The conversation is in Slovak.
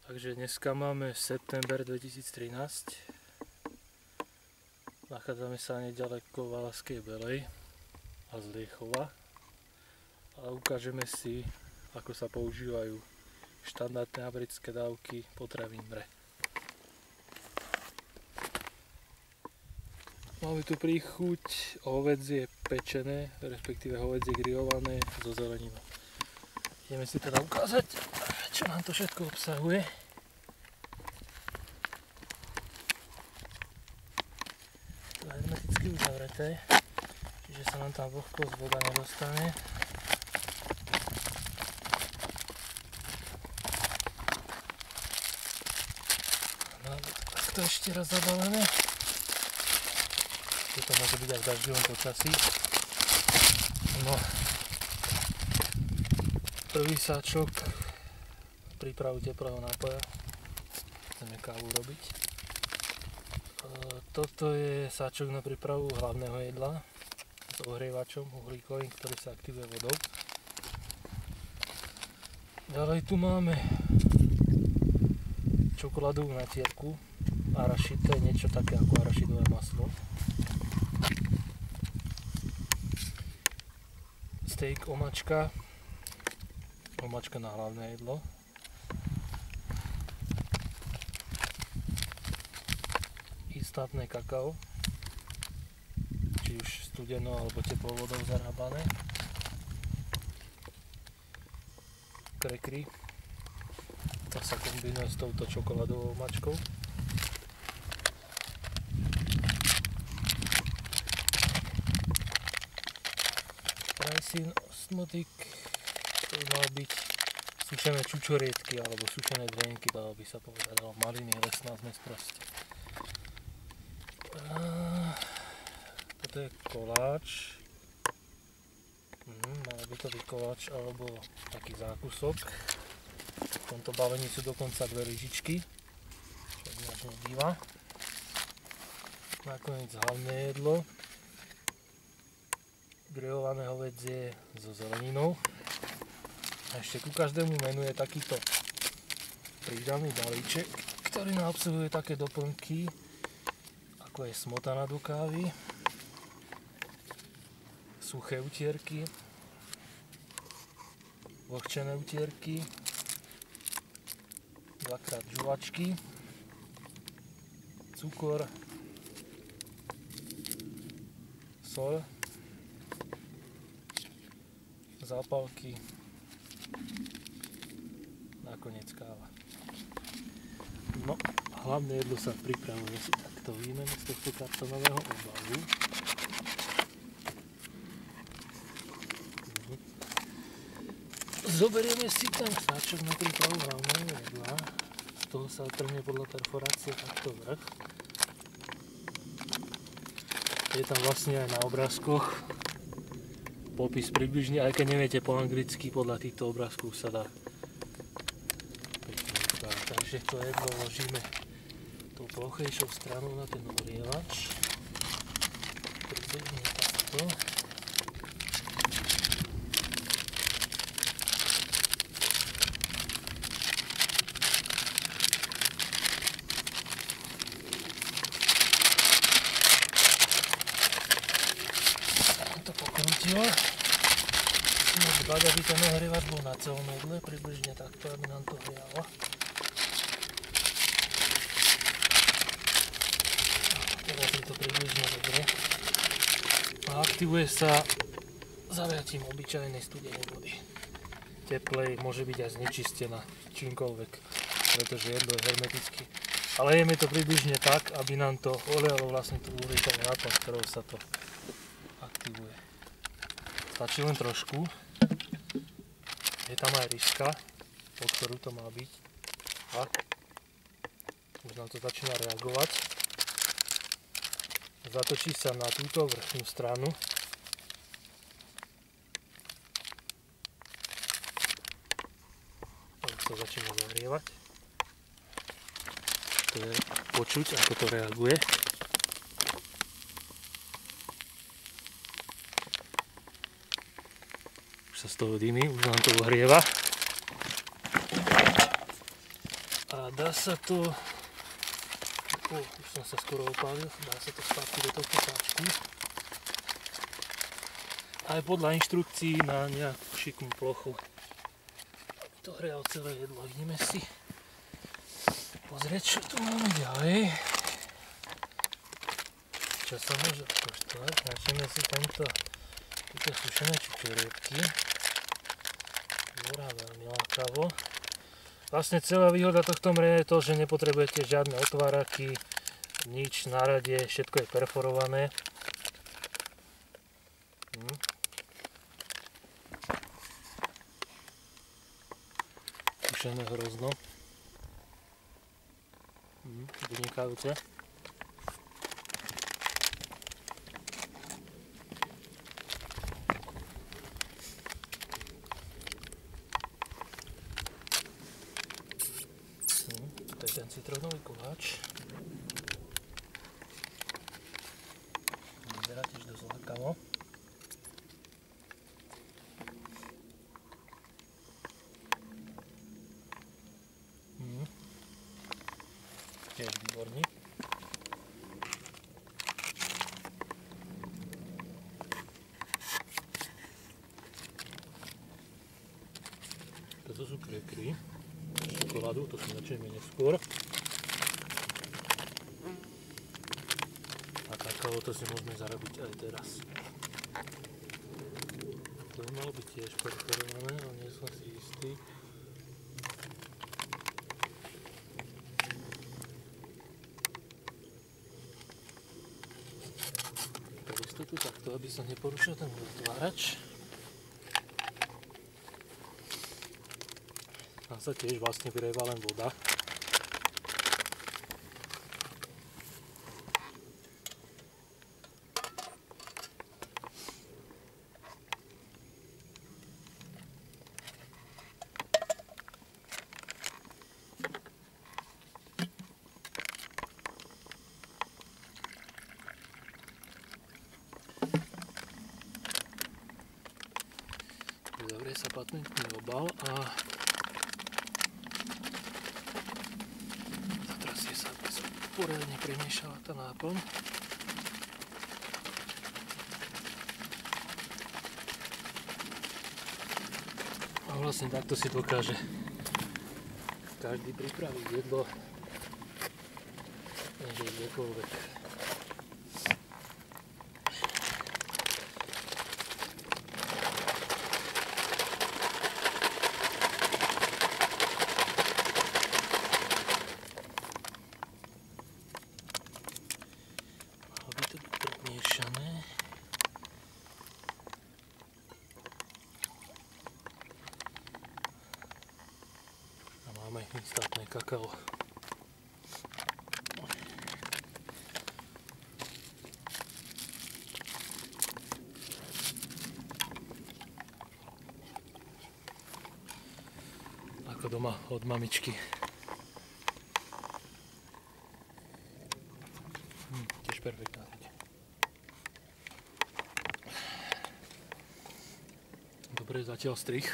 Takže dneska máme september 2013. Nachádzame sa nedaleko Valašskej Belej a Zliechova a ukážeme si, ako sa používajú štandardné americké dávky potravín mre. Máme tu príchuť hovädzie pečené, respektíve hovädzie grillované so zeleninou. Ideme si teda ukázať, čo nám to všetko obsahuje. To je hermeticky uzavreté, čiže sa nám tam vlhkosť voda nedostane. No, takto ešte raz zabalené. To môže byť aj v dažďovom počasí. No, prvý sáčok prípravu teplého nápoja. Chceme kávu robiť. Toto je sáčok na prípravu hlavného jedla s ohrievačom uhlíkovým, ktorý sa aktivuje vodou. Ďalej tu máme čokoládovú natierku. Arašid, to je niečo také ako arašidové maslo. Steak omačka na hlavné jedlo. Instantné kakao, či už studenou alebo teplou vodou zarábané. Krekry, to sa kombinuje s touto čokoládovou omačkou. Raisin osmotik, to by mal byť sušené čučoriedky alebo sušené drenky, dalo by sa povedať, alebo maliny, lesná zmes proste. Toto je koláč, mal by to byť koláč alebo taký zákusok. V tomto balení sú dokonca dve lyžičky, čo ináč nebýva. Nakoniec hlavné jedlo. Grillované hovädzie so zeleninou. A ešte ku každému menu je takýto pridaný balíček, ktorý obsahuje také doplnky, ako je smotana do kávy, suché utierky, vlhčené utierky, dvakrát žuvačky, cukor, soľ, zápalky, nakoniec káva. No, hlavné jedlo sa pripravuje, si takto vyjmeme z tohto kartonového obalu. Zoberieme si ten sáčok na prípravu hlavného jedla, z toho sa otrhne podľa perforácie takto vrch. Je tam vlastne aj na obrázkoch popis približne, aj keď neviete po anglicky, podľa týchto obrázkov sa dá pekne vytvárať. Takže to jedlo vložíme tou plochejšou stranou na ten ohrievač. Približne takto. To pokrútilo. Musíme dbať, aby ten ohrievač bol na celom jedle, približne takto, aby nám to hrialo. Teraz je to približne dobre. A aktivuje sa zaliatím obyčajnej studenej vody. Teplej môže byť aj znečistená čímkoľvek, pretože jedlo je hermeticky. Ale jeme to približne tak, aby nám to olialo vlastne tú uhlíkovú náplň, ktorou sa to aktivuje. Stačí len trošku. Je tam aj ryžka, pod ktorú to má byť. A už nám to začína reagovať. Zatočí sa na túto vrchnú stranu. Už to začína zahrievať. To je počuť, ako to reaguje. Už sa z toho dymí, už nám to ohrieva. A dá sa to... už som sa skoro opálil, dá sa to spáčiť do tohto sáčku. Aj podľa inštrukcií na nejakú šikmú plochu. To hrialo celé jedlo, ideme si pozrieť, čo tu máme ďalej. Čo sa môže poštovať, načneme si tieto sušené čičoriedky. Zvorá veľmi lákavo. Vlastne celá výhoda tohto mreňa je to, že nepotrebujete žiadne otváraky, nič na rade, všetko je perforované. Sušené hrozno. Vynikajúce. To je ten citrónový koláč. Vyzerá tiež dosť lákavo. Tiež výborný. Toto sú krekry. Čokoládu, to si načneme neskôr. A kakao to si môžeme zarobiť aj teraz. To by malo byť tiež perforované, ale nie som si istý. Pre istotu takto, aby som neporušil ten otvárač. Tam sa tiež vlastne vyrieva len voda. Zavrie sa patentný obal a zatrasie sa, aby sa poriadne premiešala tá náplň. A vlastne takto si dokáže každý pripraviť jedlo, než je kdekoľvek. Máme instantné kakao. Ako doma od mamičky. Tiež perfektná chuť. Dobre, zatiaľ strih.